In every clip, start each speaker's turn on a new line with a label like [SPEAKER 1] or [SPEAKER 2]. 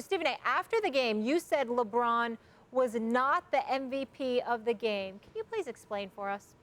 [SPEAKER 1] Stephen A., after the game, you said LeBron was not the MVP of the game. Can you please explain for us?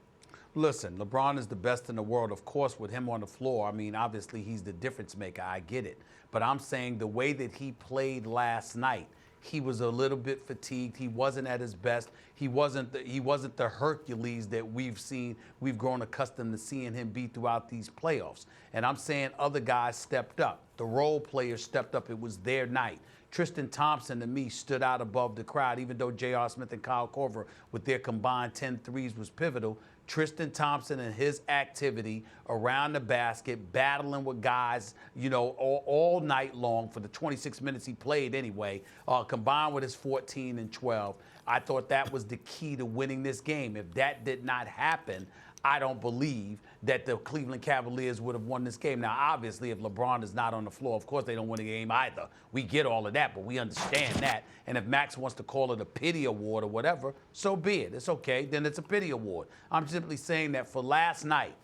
[SPEAKER 2] Listen, LeBron is the best in the world, of course, with him on the floor. I mean, obviously, he's the difference maker. I get it. But I'm saying the way that he played last night, he was a little bit fatigued. He wasn't at his best. He wasn't the Hercules that we've grown accustomed to seeing him be throughout these playoffs. And I'm saying other guys stepped up. The role players stepped up. It was their night. Tristan Thompson, to me, stood out above the crowd, even though J.R. Smith and Kyle Korver, with their combined 10 threes, was pivotal. Tristan Thompson and his activity around the basket, battling with guys, all night long for the 26 minutes he played anyway, combined with his 14 and 12. I thought that was the key to winning this game. If that did not happen, I don't believe that the Cleveland Cavaliers would have won this game. Now, obviously, if LeBron is not on the floor, of course they don't win the game either. We get all of that, but we understand that. And if Max wants to call it a pity award or whatever, so be it. It's okay. Then it's a pity award. I'm simply saying that for last night,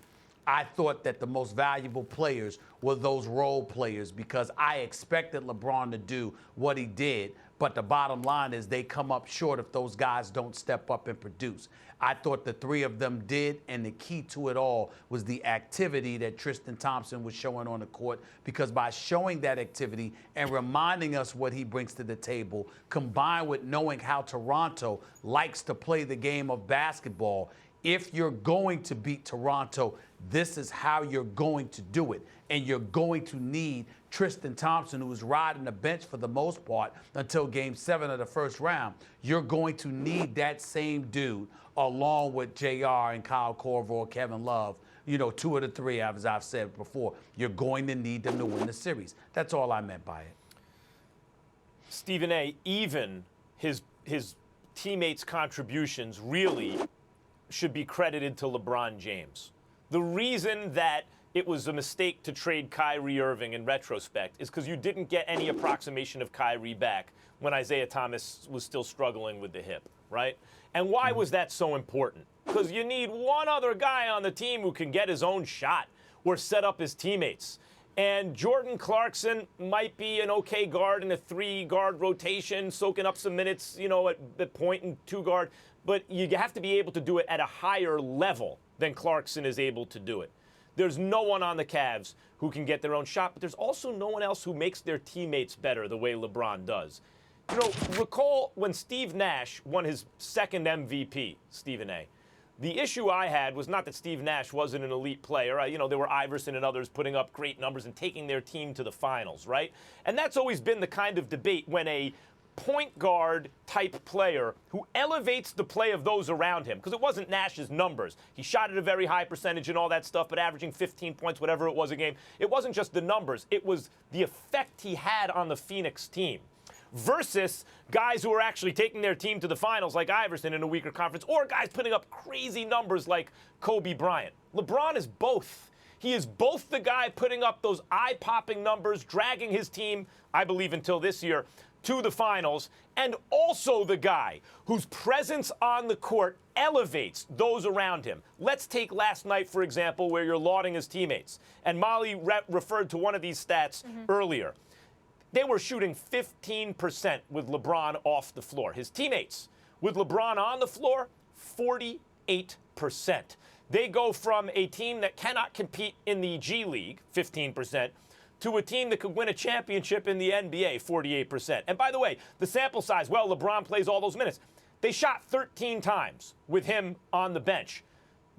[SPEAKER 2] I thought that the most valuable players were those role players because I expected LeBron to do what he did. But the bottom line is they come up short if those guys don't step up and produce. I thought the three of them did, and the key to it all was the activity that Tristan Thompson was showing on the court, because by showing that activity and reminding us what he brings to the table, combined with knowing how Toronto likes to play the game of basketball, if you're going to beat Toronto, this is how you're going to do it. And you're going to need Tristan Thompson, who was riding the bench for the most part until Game 7 of the first round. You're going to need that same dude along with JR and Kyle Korver or Kevin Love, two of the three, as I've said before. You're going to need them to win the series. That's all I meant by it.
[SPEAKER 3] Stephen A., even his teammates' contributions really should be credited to LeBron James. The reason that it was a mistake to trade Kyrie Irving in retrospect is because you didn't get any approximation of Kyrie back when Isaiah Thomas was still struggling with the hip, right? And why was that so important? Because you need one other guy on the team who can get his own shot or set up his teammates. And Jordan Clarkson might be an okay guard in a 3-guard rotation, soaking up some minutes, at the point and 2-guard. But you have to be able to do it at a higher level than Clarkson is able to do it. There's no one on the Cavs who can get their own shot, but there's also no one else who makes their teammates better the way LeBron does. Recall when Steve Nash won his second MVP, Stephen A. The issue I had was not that Steve Nash wasn't an elite player. There were Iverson and others putting up great numbers and taking their team to the finals, right? And that's always been the kind of debate when a point guard type player who elevates the play of those around him, because it wasn't Nash's numbers. He shot at a very high percentage and all that stuff, but averaging 15 points, whatever it was a game. It wasn't just the numbers. It was the effect he had on the Phoenix team versus guys who are actually taking their team to the finals like Iverson in a weaker conference, or guys putting up crazy numbers like Kobe Bryant. LeBron is both. He is both the guy putting up those eye-popping numbers, dragging his team, I believe until this year, to the finals, and also the guy whose presence on the court elevates those around him. Let's take last night, for example, where you're lauding his teammates. And Molly referred to one of these stats earlier. They were shooting 15% with LeBron off the floor. His teammates, with LeBron on the floor, 48%. They go from a team that cannot compete in the G League, 15%, to a team that could win a championship in the NBA, 48%. And by the way, the sample size, well, LeBron plays all those minutes. They shot 13 times with him on the bench.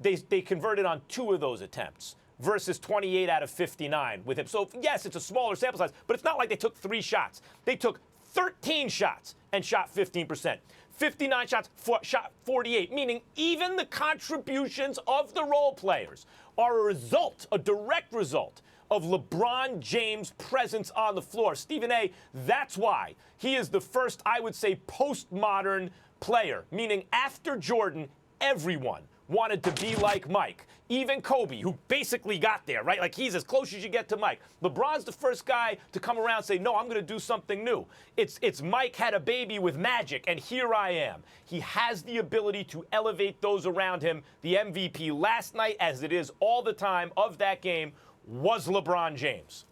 [SPEAKER 3] They converted on 2 of those attempts versus 28 out of 59 with him. So, yes, it's a smaller sample size, but it's not like they took 3 shots. They took 13 shots and shot 15%. 59 shots, shot 48, meaning even the contributions of the role players are a result, a direct result, of LeBron James' presence on the floor. Stephen A., that's why he is the first, I would say, postmodern player, meaning after Jordan, everyone wanted to be like Mike. Even Kobe, who basically got there, right? Like, he's as close as you get to Mike. LeBron's the first guy to come around and say, no, I'm going to do something new. It's Mike had a baby with Magic, and here I am. He has the ability to elevate those around him. The MVP last night, as it is all the time of that game, was LeBron James.